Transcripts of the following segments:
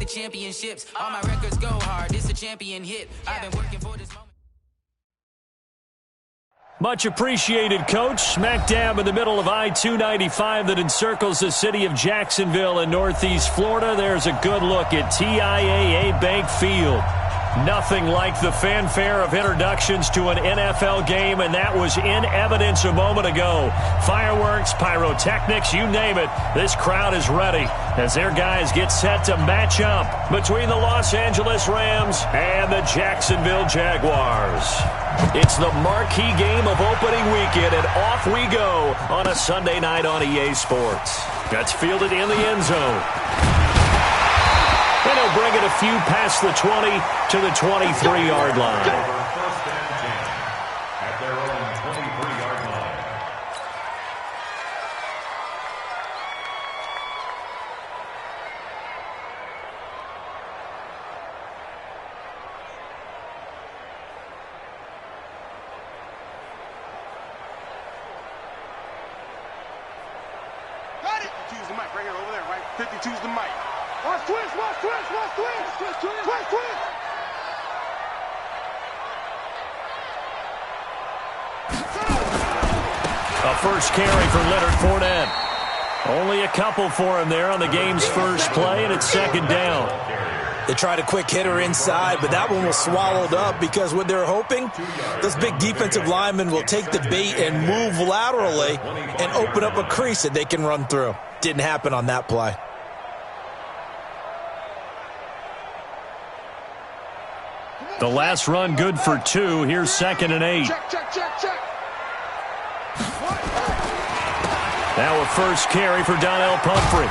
championships. All my records go hard. This a champion hit. I've been working for this moment. Much appreciated, Coach. Smack dab in the middle of I-295 that encircles the city of Jacksonville in Northeast Florida. There's a good look at TIAA Bank Field. Nothing like the fanfare of introductions to an NFL game, and that was in evidence a moment ago. Fireworks, pyrotechnics, you name it. This crowd is ready as their guys get set to match up between the Los Angeles Rams and the Jacksonville Jaguars. It's the marquee game of opening weekend, and off we go on a Sunday night on EA Sports. That's fielded in the end zone. And he'll bring it a few past the 20 to the 23-yard line. First and 10 at their own 23-yard line. Got it! 52's the mic right here, over there, right? 52's the mic. Watch twist, watch twist, watch twist! Twist, twist, twist, twist! A first carry for Leonard Fournette. Only a couple for him there on the game's first play, and it's second down. They tried a quick hitter inside, but that one was swallowed up because what they're hoping, this big defensive lineman will take the bait and move laterally and open up a crease that they can run through. Didn't happen on that play. The last run good for 2. Here's 2nd and 8. Check, check, check, check! Now a first carry for Donnell Pumphrey.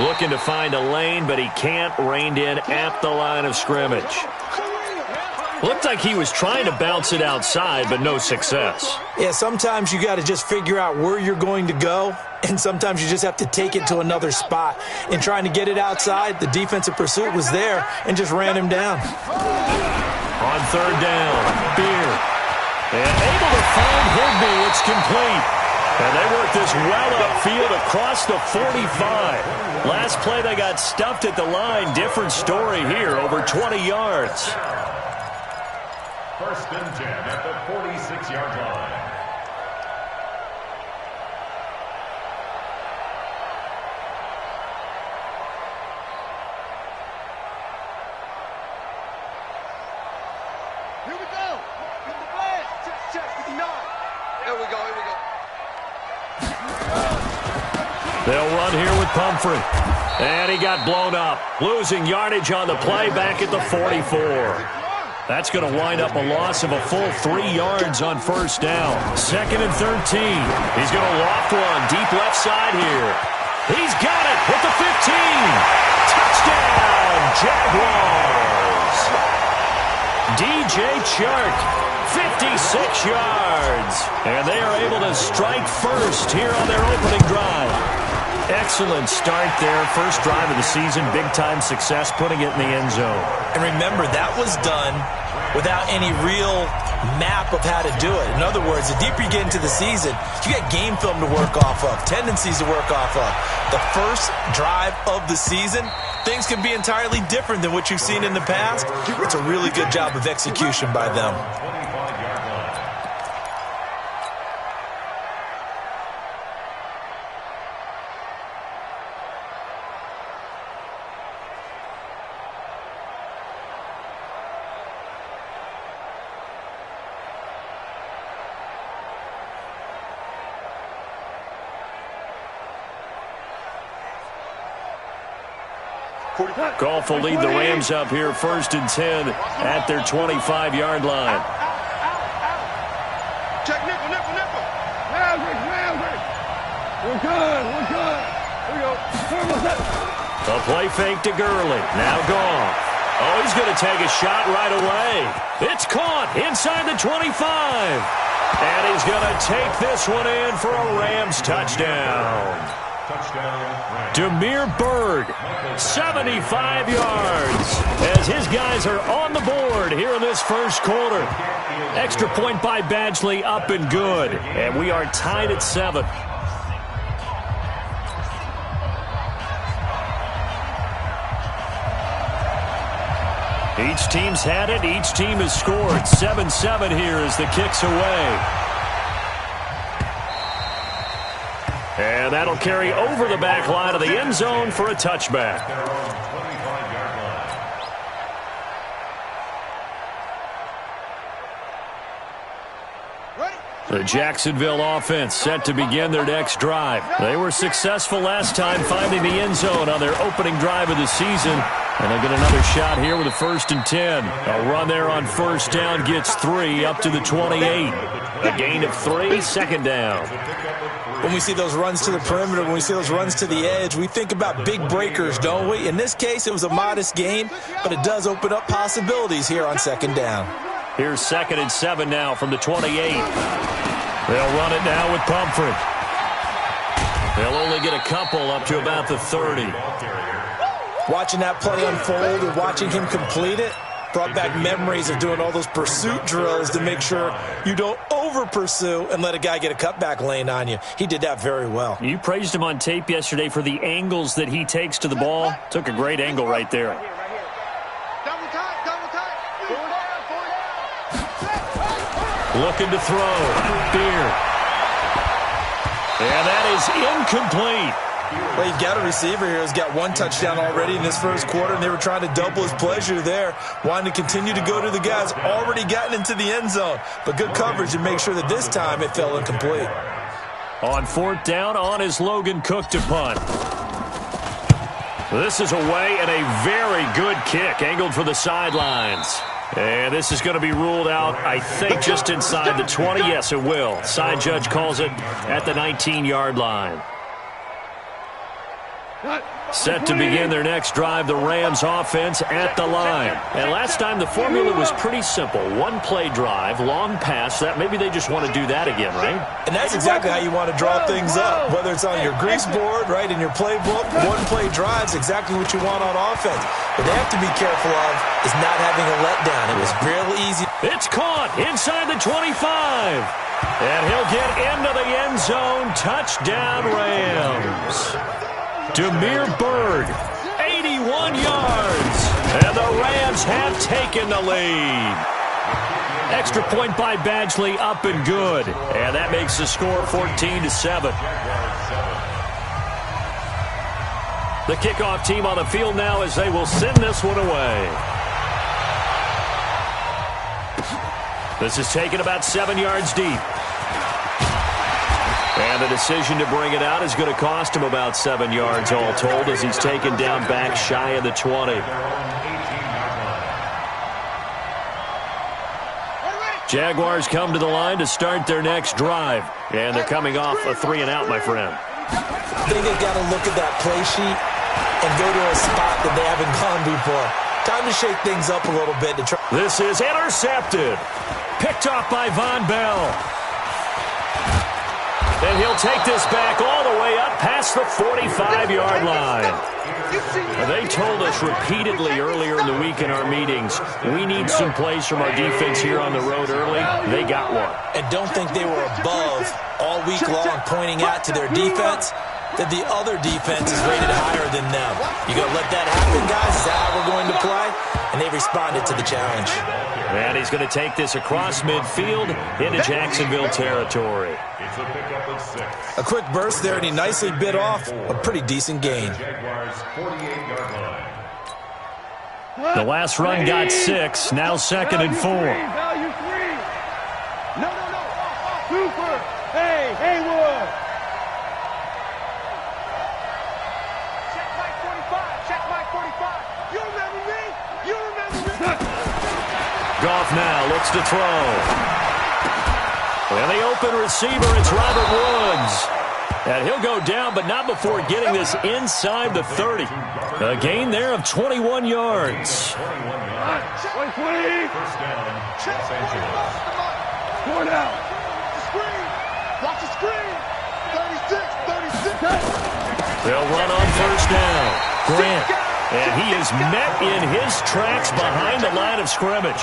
Looking to find a lane, but he can't. Reined in at the line of scrimmage. Looked like he was trying to bounce it outside, but no success. Yeah, sometimes you got to just figure out where you're going to go, and sometimes you just have to take it to another spot. In trying to get it outside, the defensive pursuit was there and just ran him down. On third down, Beard. And able to find Higbee. It's complete. And they work this well upfield across the 45. Last play they got stuffed at the line. Different story here, over 20 yards. First and 10 at the 46-yard line. Here we go! Get the blast! Check, check, 59! Here we go, here we go. They'll run here with Pumphrey. And he got blown up. Losing yardage on the play back at the 44. That's going to wind up a loss of a full 3 yards on first down. 2nd and 13. He's going to loft one deep left side here. He's got it with the 15. Touchdown, Jaguars. DJ Chark, 56 yards. And they are able to strike first here on their opening drive. Excellent start there. First drive of the season. Big-time success putting it in the end zone. And remember, that was done without any real map of how to do it. In other words, the deeper you get into the season, you got game film to work off of, tendencies to work off of. The first drive of the season, things can be entirely different than what you've seen in the past. It's a really good job of execution by them. Goff will lead the Rams up here 1st and 10 at their 25-yard line. Check, nickel, nickel, nickel! Rounders! We're good, we're good! Here we go. The play fake to Gurley. Now Goff. Oh, he's going to take a shot right away. It's caught inside the 25. And he's going to take this one in for a Rams touchdown. Damiere Byrd, 75 yards, as his guys are on the board here in this first quarter. Extra point by Badgley, up and good. And we are tied at 7. Each team's had it. Each team has scored. 7-7 here as the kick's away. And that'll carry over the back line of the end zone for a touchback. The Jacksonville offense set to begin their next drive. They were successful last time finding the end zone on their opening drive of the season. And they'll get another shot here with a 1st and 10. A run there on first down gets 3 up to the 28. A gain of 3, second down. When we see those runs to the perimeter, when we see those runs to the edge, we think about big breakers, don't we? In this case, it was a modest gain, but it does open up possibilities here on second down. Here's 2nd and 7 now from the 28. They'll run it now with Pumphrey. They'll only get a couple up to about the 30. Watching that play unfold and watching him complete it brought back memories of doing all those pursuit drills to make sure you don't over-pursue and let a guy get a cutback lane on you. He did that very well. You praised him on tape yesterday for the angles that he takes to the ball. Took a great angle right there. Looking to throw. Beard. And that is incomplete. Well, you've got a receiver here who's got 1 touchdown already in this first quarter, and they were trying to double his pleasure there, wanting to continue to go to the guys already gotten into the end zone. But good coverage to make sure that this time it fell incomplete. On 4th down, on is Logan Cook to punt. This is away and a very good kick, angled for the sidelines. And this is going to be ruled out, I think, just inside the 20. Yes, it will. Side judge calls it at the 19-yard line. Set to begin their next drive, the Rams offense at the line. And last time the formula was pretty simple. 1-play drive, long pass. That maybe they just want to do that again, right? And that's exactly how you want to draw things up. Whether it's on your grease board, right, in your playbook, 1-play drive's exactly what you want on offense. What they have to be careful of is not having a letdown. It was real easy. It's caught inside the 25. And he'll get into the end zone. Touchdown, Rams. Damiere Byrd, 81 yards, and the Rams have taken the lead. Extra point by Badgley, up and good, and that makes the score 14-7. The kickoff team on the field now as they will send this one away. This is taken about 7 yards deep. And the decision to bring it out is going to cost him about 7 yards all told as he's taken down back shy of the 20. Jaguars come to the line to start their next drive. And they're coming off a 3-and-out, my friend. I think they've got to look at that play sheet and go to a spot that they haven't gone before. Time to shake things up a little bit. This is intercepted. Picked off by Von Bell. And he'll take this back all the way up past the 45-yard line. They told us repeatedly earlier in the week in our meetings, we need some plays from our defense here on the road early. They got one. And don't think they were above all week long pointing out to their defense that the other defense is rated higher than them. You going to let that happen, guys? Is that how we're going to play? And they responded to the challenge. And he's going to take this across midfield into Jacksonville territory. A quick burst there, and he nicely bit off a pretty decent gain. The last run got 6, now 2nd and 4. No. Super. Hey, Haywood. Check my 45. You remember me? Goff now looks to throw. And the open receiver, it's Robert Woods. And he'll go down, but not before getting this inside the 30. A gain there of 21 yards. 20. Score now. Watch the screen. 36. They'll run on first down. Grant. And he is met in his tracks behind the line of scrimmage.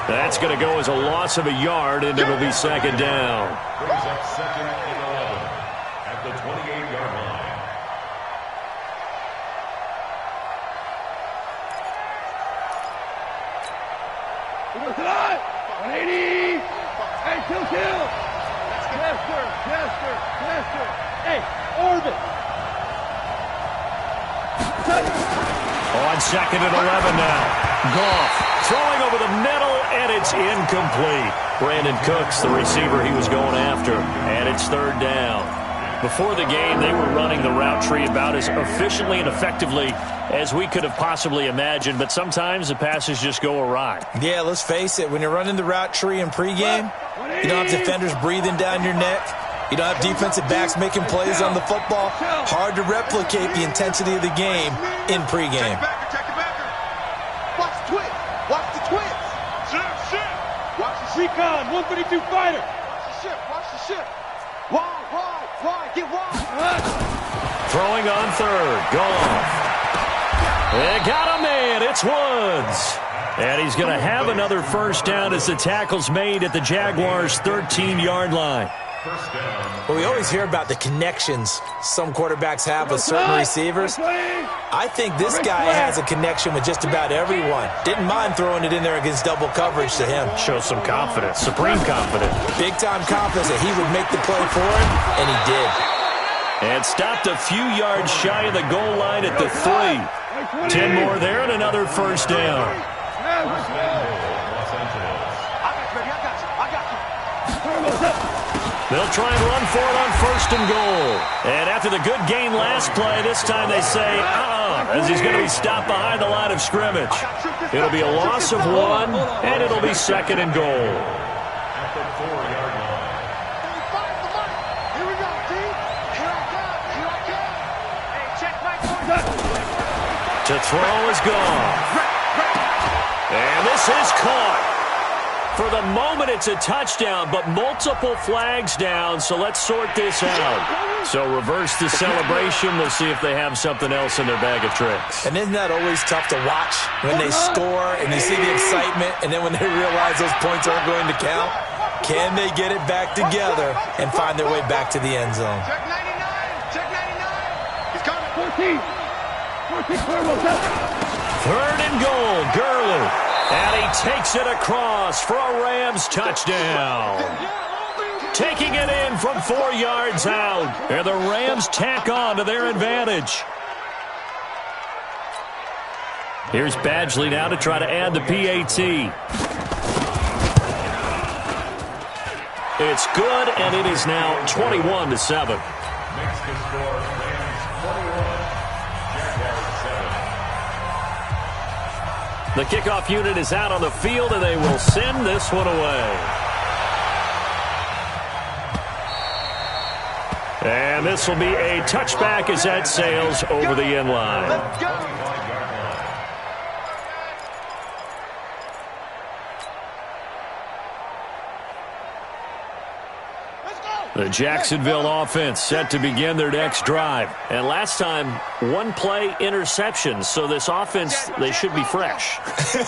That's going to go as a loss of a yard, and it'll be 2nd down. Brings up 2nd and 11 at the 28-yard line. go tonight. 180. Hey, kill. Yes, sir. Hey, orbit. On 2nd and 11 now. Goff throwing over the middle, and it's incomplete. Brandon Cooks, the receiver he was going after, and it's 3rd down. Before the game, they were running the route tree about as efficiently and effectively as we could have possibly imagined, but sometimes the passes just go awry. Yeah, let's face it. When you're running the route tree in pregame, you don't have defenders breathing down your neck. You don't have defensive backs making plays on the football. Hard to replicate the intensity of the game in pregame. Check the backer. Watch the twist. Watch the twist. Shit. Watch the shit. Recon, 132 fighter. Watch the shit. Wide. Get wide. Throwing on 3rd. Goff. They got a man. It's Woods. And he's going to have another 1st down as the tackle's made at the Jaguars' 13-yard line. Well, we always hear about the connections some quarterbacks have with certain receivers. I think this guy has a connection with just about everyone. Didn't mind throwing it in there against double coverage to him. Shows some confidence, supreme confidence. Big-time confidence that he would make the play for him, and he did. And stopped a few yards shy of the goal line at the 3. 10 more there and another 1st down. They'll try and run for it on 1st and goal. And after the good gain last play, this time they say, as he's going to be stopped behind the line of scrimmage. It'll be a loss of 1, and it'll be 2nd and goal. At the 4-yard line. Here we go, team. Here I come. Hey, check my point. To throw is gone. And this is caught. For the moment, it's a touchdown, but multiple flags down, so let's sort this out. So reverse the celebration. We'll see if they have something else in their bag of tricks. And isn't that always tough to watch when they score and you see the excitement, and then when they realize those points aren't going to count? Can they get it back together and find their way back to the end zone? Check 99. He's coming. 14, 3rd and goal, Gurley. And he takes it across for a Rams touchdown. Taking it in from 4 yards out. And the Rams tack on to their advantage. Here's Badgley now to try to add the PAT. It's good, and it is now 21-7. Makes the score Rams 21, Jaguars 7. The kickoff unit is out on the field, and they will send this one away. And this will be a touchback as that sails over the end line. Let's go. The Jacksonville offense set to begin their next drive. And last time, 1 play interception. So this offense, they should be fresh.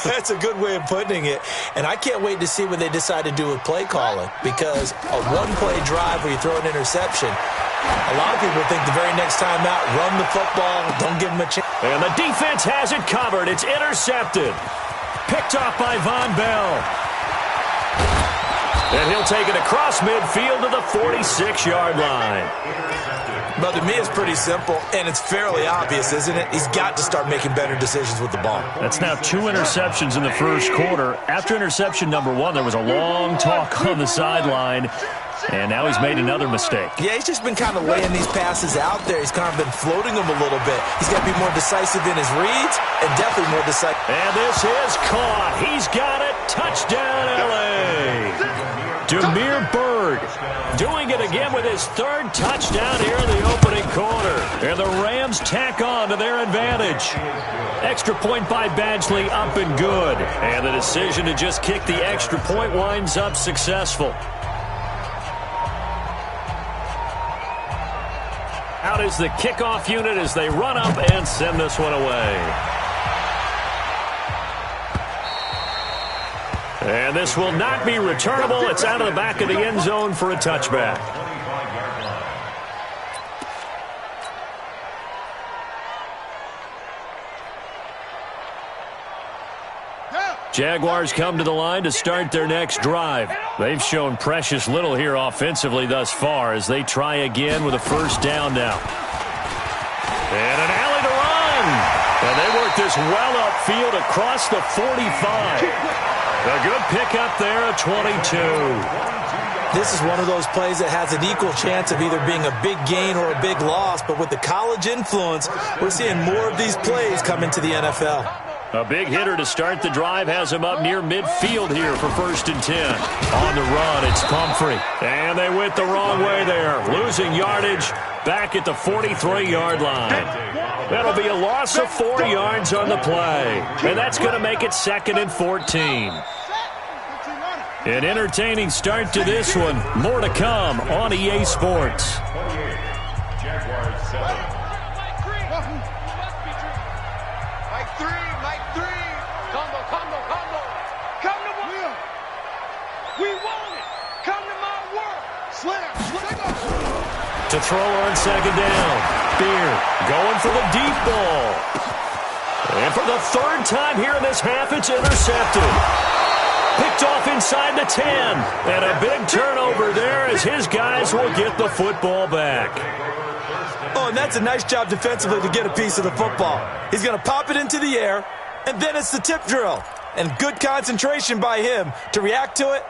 That's a good way of putting it. And I can't wait to see what they decide to do with play calling, because a 1-play drive where you throw an interception, a lot of people think the very next time out, run the football, don't give them a chance. And the defense has it covered. It's intercepted. Picked off by Von Bell. And he'll take it across midfield to the 46-yard line. But to me, it's pretty simple, and it's fairly obvious, isn't it? He's got to start making better decisions with the ball. That's now 2 interceptions in the first quarter. After interception number 1, there was a long talk on the sideline, and now he's made another mistake. Yeah, he's just been kind of laying these passes out there. He's kind of been floating them a little bit. He's got to be more decisive in his reads, and definitely more decisive. And this is caught. He's got it. Touchdown, L.A. Damiere Byrd doing it again with his 3rd touchdown here in the opening quarter. And the Rams tack on to their advantage. Extra point by Badgley, up and good. And the decision to just kick the extra point winds up successful. Out is the kickoff unit as they run up and send this one away. And this will not be returnable. It's out of the back of the end zone for a touchback. 25-yard line. Yeah. Jaguars come to the line to start their next drive. They've shown precious little here offensively thus far as they try again with a first down now. And an alley to run. And they work this well upfield across the 45. A good pickup there at 22. This is one of those plays that has an equal chance of either being a big gain or a big loss, but with the college influence, we're seeing more of these plays come into the NFL. A big hitter to start the drive has him up near midfield here for 1st and 10. On the run, it's Pumphrey. And they went the wrong way there, losing yardage back at the 43-yard line. That'll be a loss of 4 yards on the play. And that's going to make it 2nd and 14. An entertaining start to this one. More to come on EA Sports. Jaguars 7. Mike 3. Combo. Come to Will. We want it. Come to my work. Slam. To throw on 2nd down. Beard going for the deep ball. And for the 3rd time here in this half, it's intercepted. Picked off inside the 10. And a big turnover there as his guys will get the football back. Oh, and that's a nice job defensively to get a piece of the football. He's going to pop it into the air, and then it's the tip drill. And good concentration by him to react to it